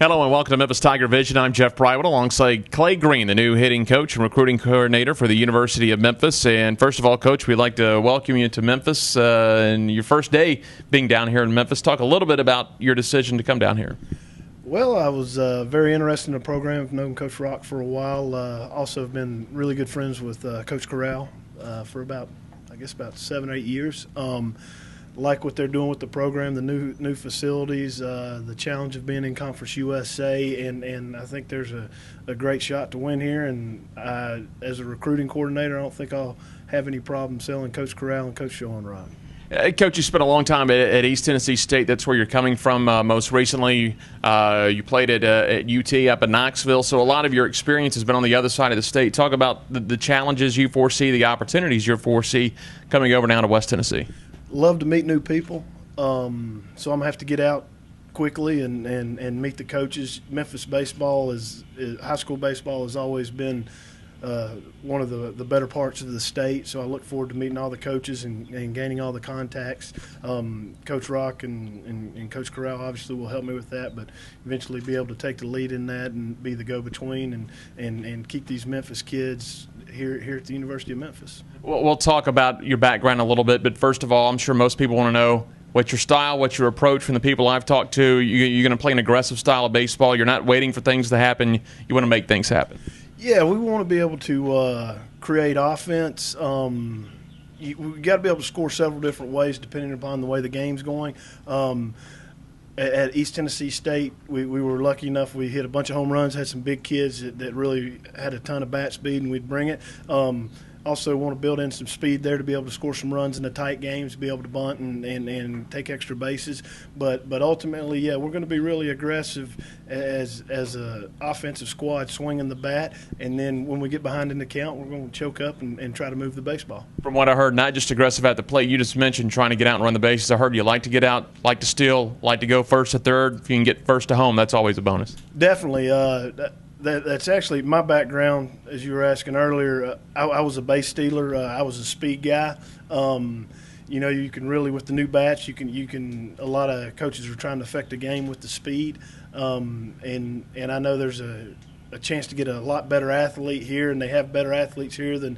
Hello and welcome to Memphis Tiger Vision. I'm Jeff Prywood alongside Clay Greene, the new hitting coach and recruiting coordinator for the University of Memphis. And first of all, Coach, we'd like to welcome you to Memphis and your first day being down here in Memphis. Talk a little bit about your decision to come down here. Well, I was very interested in the program. I've known Coach Rock for a while. Also have been really good friends with Coach Corral for about 7 or 8 years. Like what they're doing with the program, the new facilities, the challenge of being in Conference USA, and I think there's a great shot to win here. And as a recruiting coordinator, I don't think I'll have any problem selling Coach Corral and Coach Sean Rock. Coach, you spent a long time at East Tennessee State. That's where you're coming from most recently. You played at UT up in Knoxville, so a lot of your experience has been on the other side of the state. Talk about the challenges you foresee, the opportunities you foresee coming over now to West Tennessee. Love to meet new people, so I'm going to have to get out quickly and meet the coaches. Memphis baseball high school baseball has always been one of the better parts of the state, so I look forward to meeting all the coaches and gaining all the contacts. Coach Rock and Coach Corral obviously will help me with that, but eventually be able to take the lead in that and be the go-between and keep these Memphis kids here at the University of Memphis. Well, we'll talk about your background a little bit, but first of all, I'm sure most people want to know what's your style, what's your approach from the people I've talked to. You're going to play an aggressive style of baseball. You're not waiting for things to happen. You want to make things happen. Yeah, we want to be able to create offense. We got to be able to score several different ways depending upon the way the game's going. At East Tennessee State, we were lucky enough. We hit a bunch of home runs, had some big kids that really had a ton of bat speed, and we'd bring it. Also want to build in some speed there to be able to score some runs in the tight games, be able to bunt and take extra bases. But ultimately, yeah, we're going to be really aggressive as an offensive squad swinging the bat. And then when we get behind in the count, we're going to choke up and try to move the baseball. From what I heard, not just aggressive at the plate. You just mentioned trying to get out and run the bases. I heard you like to get out, like to steal, like to go first to third. If you can get first to home, that's always a bonus. Definitely. That's actually my background, as you were asking earlier. I was a base stealer. I was a speed guy. You can really, with the new bats, you can. A lot of coaches are trying to affect the game with the speed, and I know there's a chance to get a lot better athlete here, and they have better athletes here than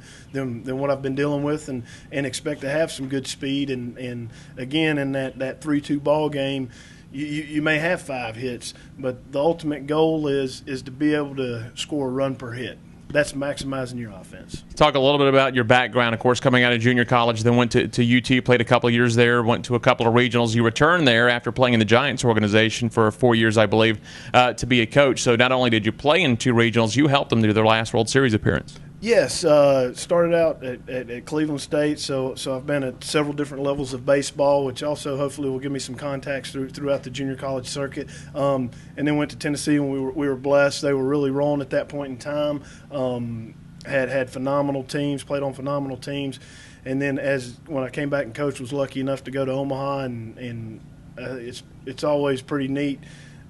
what I've been dealing with, and expect to have some good speed. And again, in that 3-2 ball game, you may have 5 hits, but the ultimate goal is to be able to score a run per hit. That's maximizing your offense. Talk a little bit about your background, of course, coming out of junior college, then went to UT, played a couple of years there, went to a couple of regionals. You returned there after playing in the Giants organization for 4 years, I believe, to be a coach. So not only did you play in 2 regionals, you helped them through their last World Series appearance. Yes, started out at Cleveland State, so I've been at several different levels of baseball, which also hopefully will give me some contacts throughout the junior college circuit. And then went to Tennessee, and we were blessed. They were really rolling at that point in time. Had phenomenal teams, played on phenomenal teams, and then when I came back and coached, was lucky enough to go to Omaha, and it's always pretty neat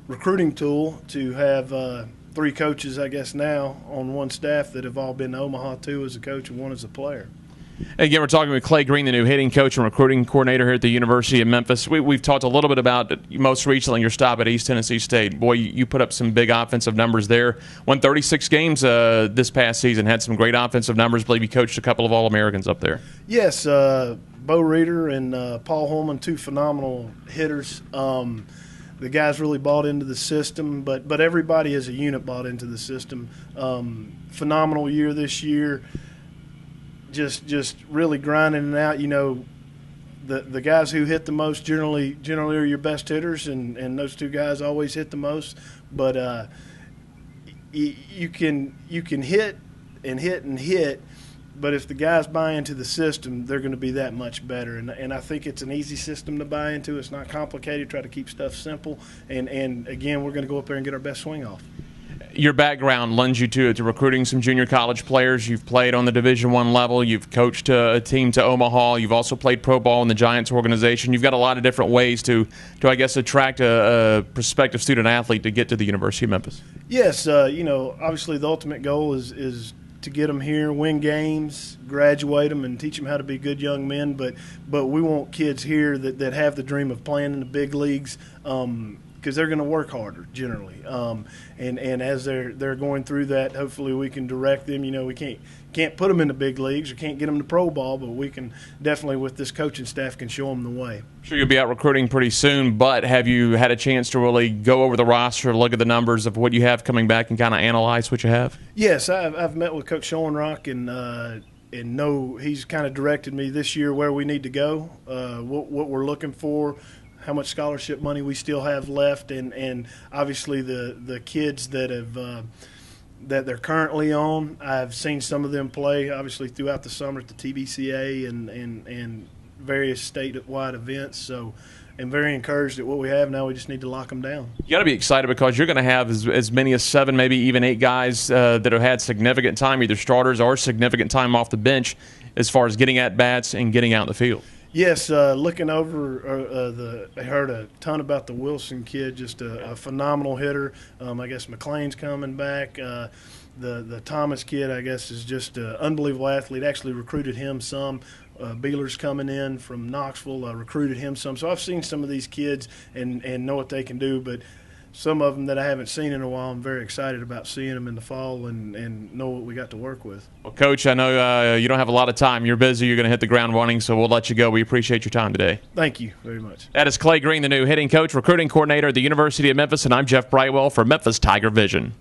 recruiting tool to have 3 coaches, I guess, now on one staff that have all been to Omaha, 2 as a coach and 1 as a player. Again, we're talking with Clay Greene, the new hitting coach and recruiting coordinator here at the University of Memphis. We've talked a little bit about most recently your stop at East Tennessee State. Boy, you put up some big offensive numbers there. Won 36 games this past season, had some great offensive numbers. I believe you coached a couple of All-Americans up there. Yes, Bo Reeder and Paul Holman, 2 phenomenal hitters. The guys really bought into the system, but everybody as a unit bought into the system. Phenomenal year this year. Just really grinding it out. The guys who hit the most generally are your best hitters, and those 2 guys always hit the most. But you can hit and hit and hit. But if the guys buy into the system, they're going to be that much better. And I think it's an easy system to buy into. It's not complicated. Try to keep stuff simple. And again, we're going to go up there and get our best swing off. Your background lends you to recruiting some junior college players. You've played on the Division I level. You've coached a team to Omaha. You've also played pro ball in the Giants organization. You've got a lot of different ways to I guess, attract a prospective student athlete to get to the University of Memphis. Yes. Obviously the ultimate goal is to get them here, win games, graduate them, and teach them how to be good young men. But we want kids here that have the dream of playing in the big leagues, because they're going to work harder generally. And as they're going through that, hopefully we can direct them. We can't put them in the big leagues or can't get them to pro ball, but we can definitely, with this coaching staff, can show them the way. Sure, you'll be out recruiting pretty soon, but have you had a chance to really go over the roster, look at the numbers of what you have coming back, and kind of analyze what you have? Yes, I've met with Coach Schoenrock and know he's kind of directed me this year where we need to go, what we're looking for, how much scholarship money we still have left, and obviously the kids that have that they're currently on. I've seen some of them play, obviously, throughout the summer at the TBCA and various statewide events. So I'm very encouraged at what we have now. We just need to lock them down. You got to be excited because you're going to have as many as 7, maybe even 8 guys that have had significant time, either starters or significant time off the bench, as far as getting at bats and getting out in the field. Yes, looking over I heard a ton about the Wilson kid, just a phenomenal hitter. I guess McLean's coming back. The Thomas kid, I guess, is just an unbelievable athlete. Actually recruited him some. Beeler's coming in from Knoxville, recruited him some. So I've seen some of these kids and know what they can do, but some of them that I haven't seen in a while, I'm very excited about seeing them in the fall and know what we got to work with. Well, Coach, I know you don't have a lot of time. You're busy. You're going to hit the ground running, so we'll let you go. We appreciate your time today. Thank you very much. That is Clay Greene, the new hitting coach, recruiting coordinator at the University of Memphis, and I'm Jeff Brightwell for Memphis Tiger Vision.